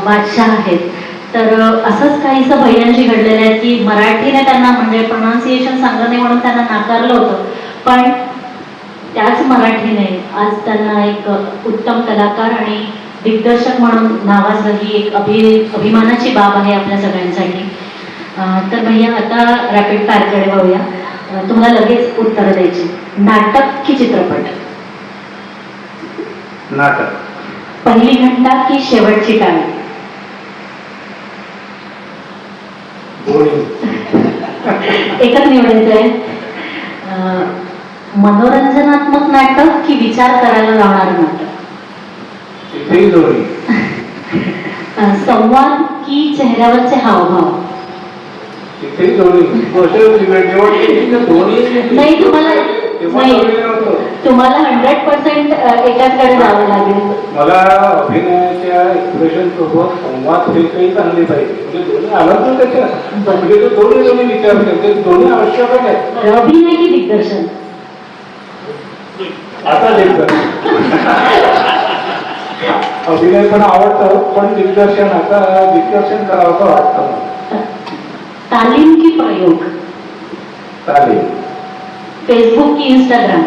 बादशाह आहेत. तर असंच काहीसं भैयांशी घडलेलं आहे की मराठीने त्यांना म्हणजे प्रोनाऊन्सिएशन चांगलं नाही म्हणून त्यांना नाकारलं होतं, पण त्याच मराठीने आज त्यांना एक उत्तम कलाकार आणि दिग्दर्शक म्हणून नावाजलं ही एक अभिमानाची बाब आहे आपल्या सगळ्यांसाठी. तर भैया आता रॅपिड फायरकडे वळूया. तुम्हाला लगेच उत्तर द्यायची. नाटक की चित्रपट? नाटक. पहिली घंटा की शेवटची टाळी? एकच निवडायचं आहे. मनोरंजनात्मक नाटक की विचार करायला लावणारं नाटक? संवाद की चेहऱ्यावरचे हावभाव? नाही, तुम्हाला 100% एकाचकडे जावं लागेल. मला अभिनयाच्या एक्सप्रेशन सोबत संवाद हे काही चांगले पाहिजे. म्हणजे दोन्ही आलं तर त्याच्यात म्हणजे तो दोन्ही विचार करते, दोन्ही आवश्यक आहे. अभिनय की दिग्दर्शन? आता दिग्दर्शन. अभिनय पण आवडतं, पण दिग्दर्शन करावं वाटतं. तालीम की प्रयोग? तालीम. फेसबुक की इंस्टाग्राम?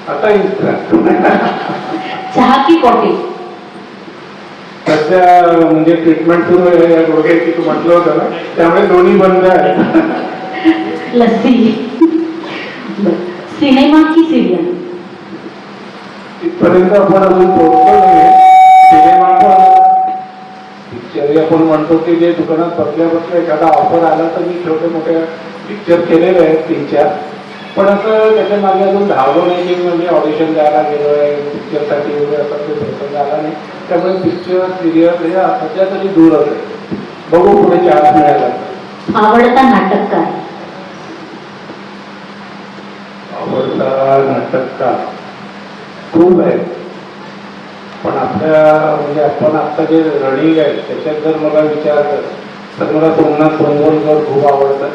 आता इंस्टाग्राम. चहा की कॉफी? सध्या म्हणजे ट्रीटमेंट सुरू आहे या डोक्याची, तू म्हटलं होतं ना, त्यामुळे दोन्ही बंद आहे. लस्सी. सिनेमा की सिरियल? तिथपर्यंत आपण अजून पोहोचलो नाही. सिनेमा पण पिक्चर आपण म्हणतो की जे दुकानात बसल्या एखादा ऑफर आला तर मी छोटे मोठे पिक्चर केलेले आहेत 3-4, पण असं त्याच्या मागे अजून धावलो नाही की म्हणजे ऑडिशन द्यायला गेलो आहे पिक्चरसाठी वगैरे, असा काही प्रसंग आला नाही. त्यामुळे पिक्चर सिरियल हे सध्या तरी दूरच आहे. बघू पुढे चान्स मिळाला. आवडता नाटककार? आवडता नाटककार खूप आहे, पण आपल्या म्हणजे आपण आता जे रनिंग आहे त्याच्यात जर मला विचारलं तर मला सोमनाथ सोनवणकर खूप आवडतात.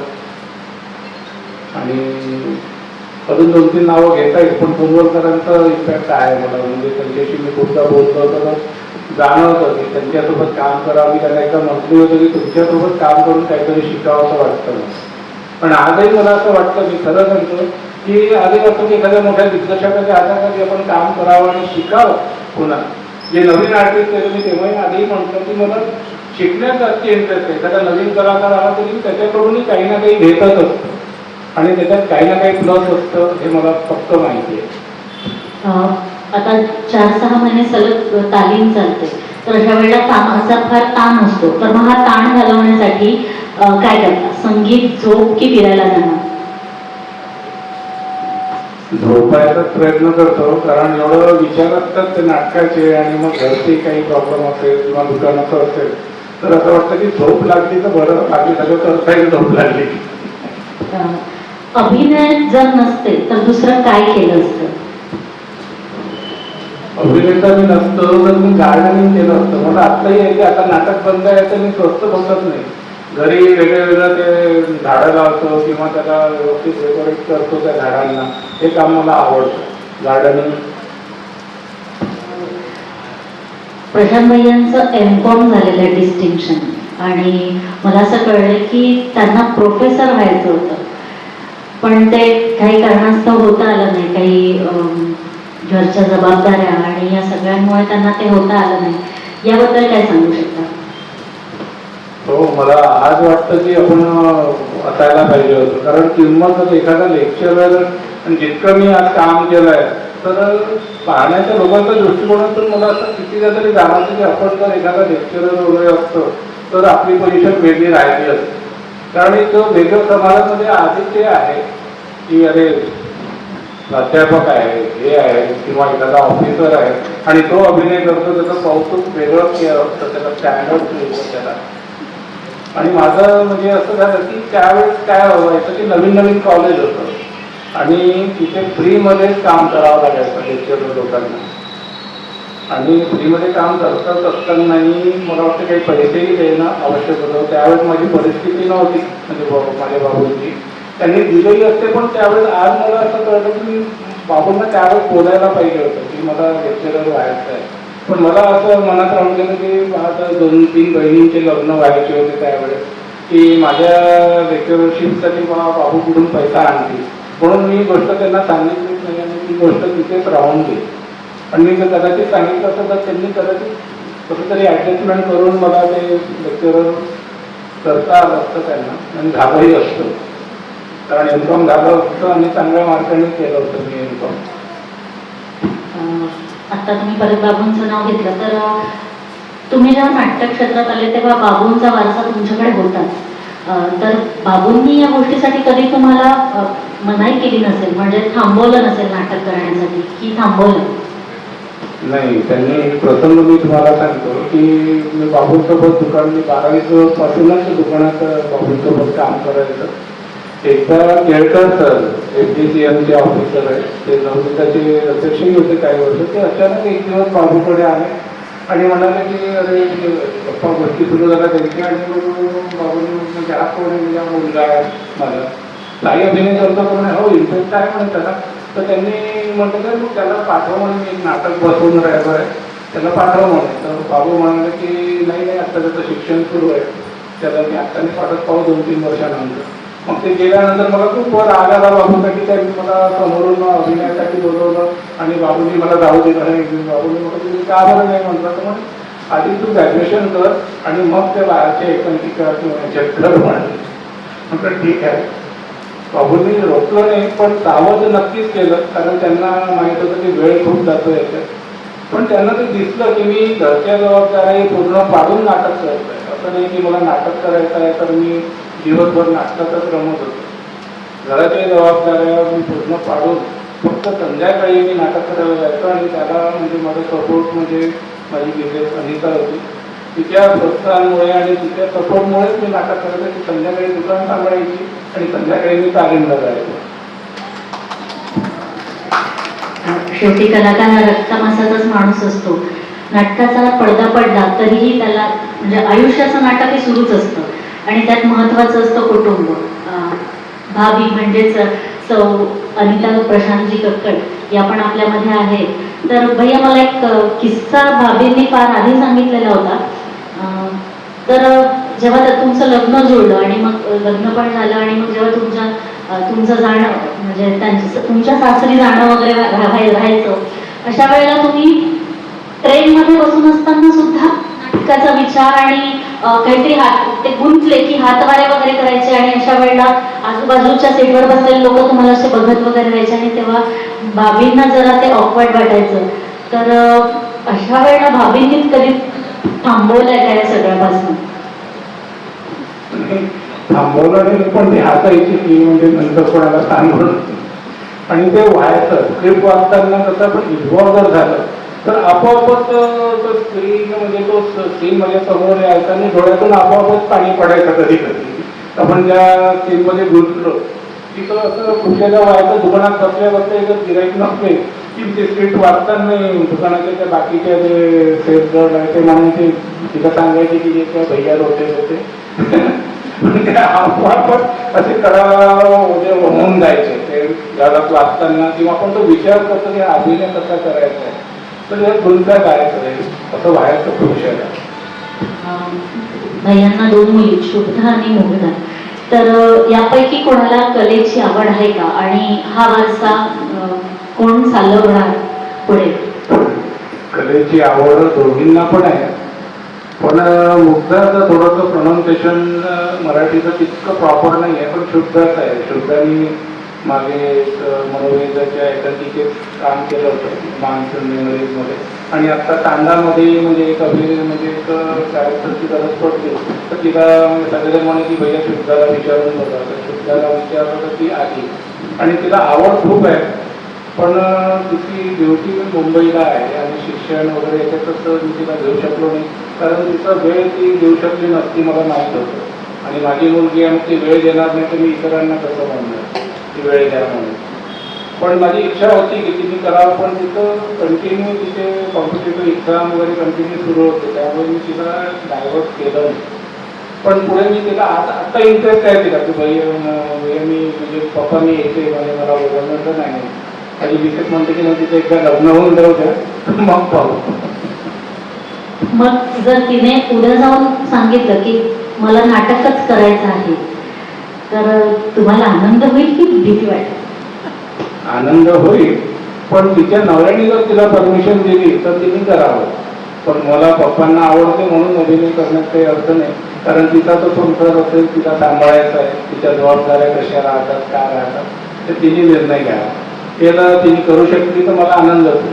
आणि अजून 2-3 नावं घेता येईल, पण सोनवणकरांचा इम्पॅक्ट आहे मला. म्हणजे त्यांच्याशी मी खूपदा बोलतो तर जाणवतं की त्यांच्यासोबत काम करावं. मी त्यांना एकदा म्हटलं होतं की तुमच्यासोबत काम करून काहीतरी शिकावं असं वाटतं. पण आजही मला असं वाटतं, मी खरं सांगतो की आधी वाटतं की एखाद्या मोठ्या दिग्दर्शकाच्या हाताखाली आपण काम करावं आणि शिकावं. पुन्हा जे नवीन आर्टिस्ट आहे मी तेव्हाही आधी म्हणतो की मला शिकण्यात जास्त इंटरेस्ट आहे. एखादा नवीन कलाकार आला तरी त्याच्याकडूनही काही ना काही घेतच असतं आणि त्याच्यात काही ना काही प्लस असतं, हे मला फक्त माहिती आहे. आता 4-6 महिने सलग तालीम चालते, तर अशा वेळेला कामाचा फार ताण असतो. तर मग हा ताण घालवण्यासाठी काय करता? संगीत, झोप की फिरायला जाणं? झोपायचा प्रयत्न करतो, कारण एवढं विचार असतात ते नाटकाचे आणि मग घरचे काही प्रॉब्लेम असेल किंवा दुकानाचं असेल तर असं वाटतं की झोप लागली तर बरं, लागली सगळं करता झोप लागली. अभिनय जर नसते तर दुसरं काय केलं असतं? अभिनेता मी नसतो तर मी गार्डनिंग केलं असतं. मला आत्ताही आहे की आता नाटक बंद आहे तर मी स्वस्त बसत नाही, घरी वेगळं ते झाडं लावतो किंवा त्याला व्यवस्थित डेकोरेट करतो त्या झाडांना. हे काम मला आवडतं, गार्डनिंग. प्रशांत भैयांचं M.Com झालेलं आहे, डिस्टिंक्शन, आणि मला असं कळलं की त्यांना प्रोफेसर व्हायचं होतं, पण ते काही कारणास्तव होता आलं नाही. काही घरच्या जबाबदाऱ्या आणि या सगळ्यांमुळे त्यांना ते होता आलं नाही. याबद्दल काय सांगू शकता? हो, मला आज वाटतं की आपण असायला पाहिजे होतं, कारण किंमत एखादा लेक्चरर जितकं मी आज काम केलं आहे तर पाहण्याच्या लोकांच्या दृष्टिकोनातून मला असं कितीदा तरी जाणवतं की आपण जर एखादा लेक्चरर वगैरे असतो तर आपली पोझिशन वेगळी राहिली असते. कारण एक वेगळं समाजामध्ये आधी ते आहे की अरे प्राध्यापक आहे, हे आहे किंवा एखादा ऑफिसर आहे आणि तो अभिनय करतो, त्याचं कौतुक वेगळं असतं, त्याचा स्टँडर्ड मिळतं त्याला. आणि माझं म्हणजे असं झालं की त्यावेळेस काय व्हायचं की नवीन कॉलेज होतं आणि तिथे फ्रीमध्ये काम करावं लागायचं लेक्चरर लोकांना. आणि फ्रीमध्ये काम करत असतानाही मला वाटतं काही पैसेही देणं आवश्यक होतं. त्यावेळेस माझी परिस्थिती नव्हती, म्हणजे माझ्या बाबूंची त्यांनी दिलेली असते, पण त्यावेळेस आज मला असं कळलं की मी बाबूंना त्यावेळेस बोलायला पाहिजे होतं की मला लेक्चरर व्हायचं आहे. पण मला असं मनात राहून गेलं की आता 2-3 बहिणींचे लग्न व्हायचे होते त्यावेळेस, की माझ्या लेक्चरशिपसाठी बाबू कुठून पैसा आणतील, म्हणून मी गोष्ट त्यांना सांगितलीच नाही आणि ती गोष्ट तिथेच राहून गेली. आणि मी जर कदाचित सांगितलं असतं तर त्यांनी कदाचित कसं तरी ॲडजस्टमेंट करून मला ते लेक्चरर करता आलं असतं त्यांना आणि झालंही असतं, कारण एम.कॉम झालं होतं आणि चांगल्या मार्काने केलं होतं मी एम.कॉम. आता तुम्ही परत बाबूंचं नाव घेतलं तर तुम्ही जेव्हा नाट्य क्षेत्रात आले तेव्हा बाबूंचा वारसा तुमच्याकडे होताच. तर बाबूंनी या गोष्टीसाठी कधी तुम्हाला मनाई केली नसेल, म्हणजे थांबवलं नसेल नाटक करण्यासाठी, की थांबवलं? नाही, त्यांनी प्रसंग मी तुम्हाला सांगतो की मी बाबूंसोबत मी 12वी पासूनच दुकानात बाबूंसोबत काम करायचं. एकदा केळकर सर FDCMचे ऑफिसर आहे, ते नवनीताचे अध्यक्षही होते काही वर्ष. ते अचानक एक दिवस बाबूकडे आले आणि म्हणाले की अरे गप्पा गोष्टी सुरू झाल्या त्यांची, आणि बाबूंनी म्हणजे हा कोण आहे, मुलगा आहे माझा, काही अभिनय करतो कोण आहे, हो इंटरेस्ट आहे म्हणे त्याला. तर त्यांनी म्हटलं तर मग त्याला पाठव म्हणे, मी एक नाटक बसवून राहिलो आहे, त्याला पाठव म्हणे. तर बाबू म्हणाले की नाही नाही, आता त्याचं शिक्षण सुरू आहे, त्याला मी आत्ता नाही पाठवत, पाहू 2-3 वर्षानंतर. मग ते गेल्यानंतर मला खूप राग आला बाबूसाठी. त्यांनी मला समोरून अभिनयासाठी बोलवलं आणि बाबूंनी मला जाऊ दिलं नाही. बाबूंनी म्हटलं तुम्ही का बरं नाही म्हटलं, तर मग आधी तू ग्रॅज्युएशन कर आणि मग त्या बाहेरच्या एकांकिका किंवा चेक कर म्हणाले. म्हटलं ठीक आहे. बाबूंनी रोखलं नाही, पण सावध नक्कीच केलं, कारण त्यांना माहीत होतं की वेळ खूप जातो याच्यात. पण त्यांना ते दिसलं की मी घरच्या जबाबदाऱ्या पूर्ण पाडून नाटक करत आहे. असं नाही की मला नाटक करायचं आहे तर मी दिवसभर नाटकातच रमत होतो. घराच्या जबाबदाऱ्या मी पूर्ण पाडून फक्त संध्याकाळी मी नाटक करायला जायचो. आणि त्याला म्हणजे माझा सपोर्ट म्हणजे माझी मिसेस अनिता होती, तिच्या प्रोत्साहनामुळे आणि तिच्या सपोर्टमुळेच मी नाटक करायचो. ती संध्याकाळी दुकान सांभाळायची आणि संध्याकाळी मी तालीमला जायचो. शेवटी कलाकार हा रक्तमासाचाच माणूस असतो. नाटकाचा पडदा पडला तरीही त्याला म्हणजे आयुष्याचं नाटक हे सुरूच असतं आणि त्यात महत्त्वाचं असतं कुटुंब. भाभी म्हणजेच सौ अनिता प्रशांतजी कक्कड या पण आपल्यामध्ये आहेत. तर भैया मला एक किस्सा भाभींनी फार आधी सांगितलेला होता. तर जेव्हा तुमचं लग्न जुळलं आणि मग लग्न पण झालं आणि मग जेव्हा तुमचं जाणं म्हणजे तुमच्या सासरी जाणं वगैरे राहायचं, अशा वेळेला तुम्ही ट्रेनमध्ये बसून असताना सुद्धा नाटकाचा विचार आणि काहीतरी ते गुंतले की हातवारे वगैरे करायचे आणि अशा वेळेला आजूबाजूच्या सीटवर बसलेले लोक तुम्हाला असे बघत वगैरे राहायचे आणि तेव्हा भाभींना जरा ते ऑकवर्ड वाटायचं. तर अशा वेळेला भाभींनीच कधी थांबवलंय का या सगळ्यापासून? थांबवलं नाही, पण ते हसायची की म्हणजे नंतर कोणाला सांगून. आणि ते व्हायचं स्क्रिप्ट वाचताना कसं पण इन्व्हॉल्व जर झालं तर आपोआपच तो स्क्रीन म्हणजे तो सीन म्हणजे समोर यायचा आणि डोळ्यातून आपोआपच पाणी पडायचं. कधी कधी आपण ज्या सीनमध्ये गुंतलो तिथं असं कुठल्याला व्हायचं. दुकानात बसल्या बसल्या जर गिराईक नसले की ते स्क्रिप्ट वाचताना दुकानाच्या त्या बाकीच्या जे सेल्स गर्ल आहे ते म्हणायचे, तिथं सांगायचे की जे त्या भैया होते आपोआपच असे होऊन जायचे ते जगात वाचताना. किंवा आपण तो विचार करतो की अभिनय कसा करायचा आहे, तर हे गुंता करायचं आहे असं व्हायचं पुरुषाला. भैयांना 2 मुली शुभ्रा आणि मुग्धा. तर यापैकी कोणाला कलेची आवड आहे का आणि हा वारसा कोण चालवणार पुढे? कलेची आवड दोघींना पण आहे, पण मुग्धाचं थोडंसं प्रोनाऊन्सिएशन मराठीचं तितकं प्रॉपर नाही आहे, पण शुद्धाच आहे. शुद्धानी मागे मनोवेदाच्या एकांकिकेत काम केलं होतं मान्सून मेमरीजमध्ये. आणि आत्ता तांडामध्ये म्हणजे एक म्हणजे एक कॅरेक्टरची गरज पडली तर तिला सगळे म्हणे की भैया शुद्धाला विचारून बघा. तर शुद्धाला विचारलं तर ती आली आणि तिला आवड खूप आहे, पण तिची ड्युटी मुंबईला आहे आणि शिक्षण वगैरे याच्यातच मी तिला घेऊ शकलो नाही, कारण तिचा वेळ ती देऊ शकली नसती मला माहीत होतं. आणि माझी मुलगी आहे, मग ती वेळ देणार नाही तर मी इतरांना कसं म्हणणार ती वेळ द्या म्हणून. पण माझी इच्छा होती की तिने करावं, पण तिथं कंटिन्यू तिथे कॉम्पिटेटिव्ह एक्झाम वगैरे कंटिन्यू सुरू होते, त्यामुळे मी तिला डायव्हर्ट केलं नाही. पण पुढे मी तिला आता इंटरेस्ट आहे तिला की भैया मी म्हणजे पप्पा मी येते म्हणजे मला बोलवलं नाही. माझी विशेष म्हणते की मग तिथे एकदा लग्न होऊन जाऊ द्या मग पाहू. मग जर तिने उद्या जाऊन सांगितलं की मला नाटकच करायचं आहे, तर तुम्हाला आनंद होईल की भीती वाटेल? आनंद होईल, पण तिच्या नवऱ्याने जर तिला परमिशन दिली तर तिने करावं. पण मला पप्पांना आवडते म्हणून अभिनय करण्यात काही अर्थ नाही, कारण तिचा तो संसार असेल, तिला सांभाळायचा आहे, तिच्या जबाबदाऱ्या कशा राहतात, काय राहतात, ते तिने निर्णय घ्यावा. केलं, तिने करू शकली तर मला आनंद होतो.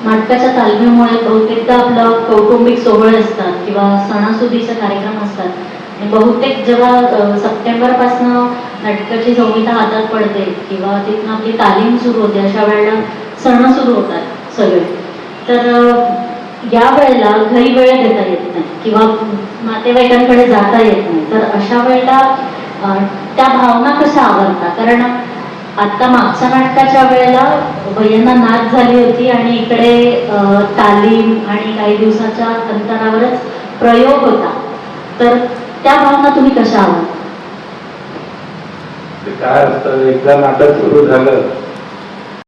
नाटकाच्या तालमीमुळे बहुतेकदा आपलं कौटुंबिक सोहळे असतात किंवा सणासुदीचे कार्यक्रम असतात, आणि बहुतेक जेव्हा सप्टेंबरपासनं नाटकाची संहिता हातात पडते किंवा तिथून आपली तालीम सुरू होते, अशा वेळेला सण सुरू होतात सगळे. तर या वेळेला घरी वेळ देता येत नाही किंवा नातेवाईकांकडे जाता येत नाही, तर अशा वेळेला त्या भावना कशा आवरता? कारण आता मागच्या नाटकाच्या वेळेला भैयांना नाच झाली होती आणि इकडे तालीम आणि काही दिवसाच्या अंतरावरच प्रयोग होता, तर त्या भावना तुम्ही कशा आवडता? काय असतं, एकदा नाटक सुरू झालं